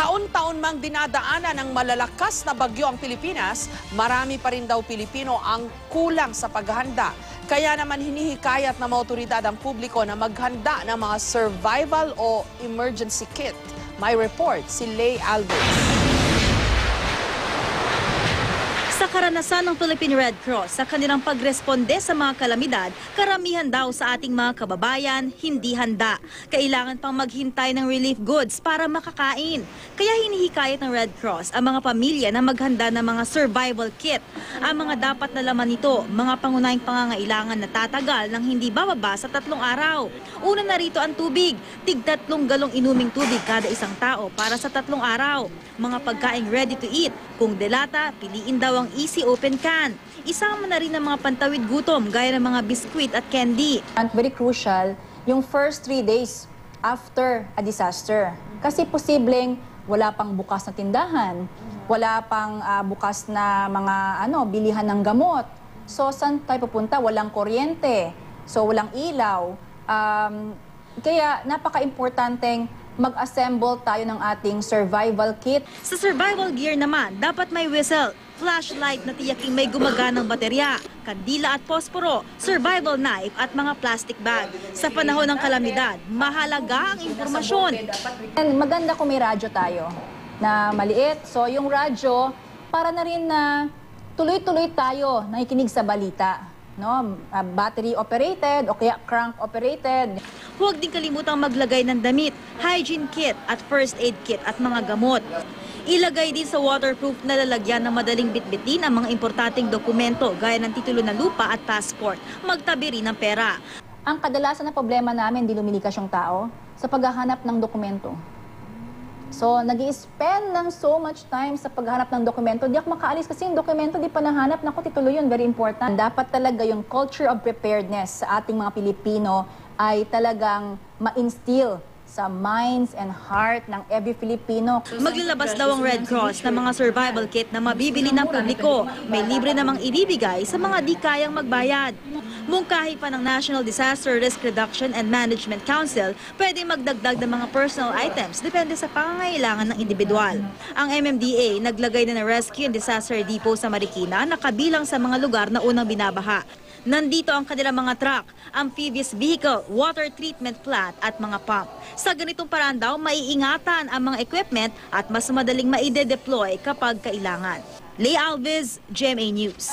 taon-taon mang dinadaanan ng malalakas na bagyo ang Pilipinas, marami pa rin daw Pilipino ang kulang sa paghahanda. Kaya naman hinihikayat ng mga otoridad ang publiko na maghanda ng mga survival o emergency kit. May report si Lay Alves. Sa karanasan ng Philippine Red Cross sa kanilang pagresponde sa mga kalamidad, karamihan daw sa ating mga kababayan hindi handa. Kailangan pang maghintay ng relief goods para makakain. Kaya hinihikayat ng Red Cross ang mga pamilya na maghanda ng mga survival kit. Ang mga dapat na laman nito, mga pangunahing pangangailangan na tatagal ng hindi bababa sa 3 araw. Una na rito ang tubig, tig 3 galong inuming tubig kada isang tao para sa 3 araw. Mga pagkaing ready to eat, kung delata, piliin daw ang easy open can. Isama na rin ang mga pantawid gutom gaya ng mga biskwit at candy. And very crucial, yung first 3 days after a disaster. Kasi posibleng wala pang bukas na tindahan, wala pang bukas na mga bilihan ng gamot. So saan tayo pupunta? Walang kuryente, so walang ilaw. Kaya napaka-importanteng mag-assemble tayo ng ating survival kit. Sa survival gear naman, dapat may whistle, flashlight na tiyaking may gumaganang baterya, kandila at posporo, survival knife at mga plastic bag. Sa panahon ng kalamidad, mahalaga ang impormasyon. And maganda kung may radyo tayo na maliit. So yung radyo, para na rin na tuloy-tuloy tayo nakikinig sa balita. No, battery operated o kaya crank operated. Huwag din kalimutang maglagay ng damit, hygiene kit at first aid kit at mga gamot. Ilagay din sa waterproof na lalagyan na madaling bitbitin ang mga importanteng dokumento gaya ng titulo ng lupa at passport. Magtabi rin ng pera. Ang kadalasan na problema namin, di lumilikas yung tao, sa paghahanap ng dokumento. So, nag-i-spend ng so much time sa paghanap ng dokumento. Di ako makaalis kasi yung dokumento di pa nahanap. Naku, titulo yun, very important. Dapat talaga yung culture of preparedness sa ating mga Pilipino ay talagang ma-instill sa minds and heart ng every Filipino. Maglalabas daw ang Red Cross ng mga survival kit na mabibili ng publiko. May libre namang ibibigay sa mga di kayang magbayad. Mungkahi pa ng National Disaster Risk Reduction and Management Council, pwede magdagdag ng mga personal items depende sa pangangailangan ng individual. Ang MMDA naglagay na ng Rescue and Disaster Depot sa Marikina na kabilang sa mga lugar na unang binabaha. Nandito ang kanilang mga truck, amphibious vehicle, water treatment plant at mga pump. Sa ganitong paraan daw, maiingatan ang mga equipment at mas madaling maide-deploy kapag kailangan. Lay Alves, GMA News.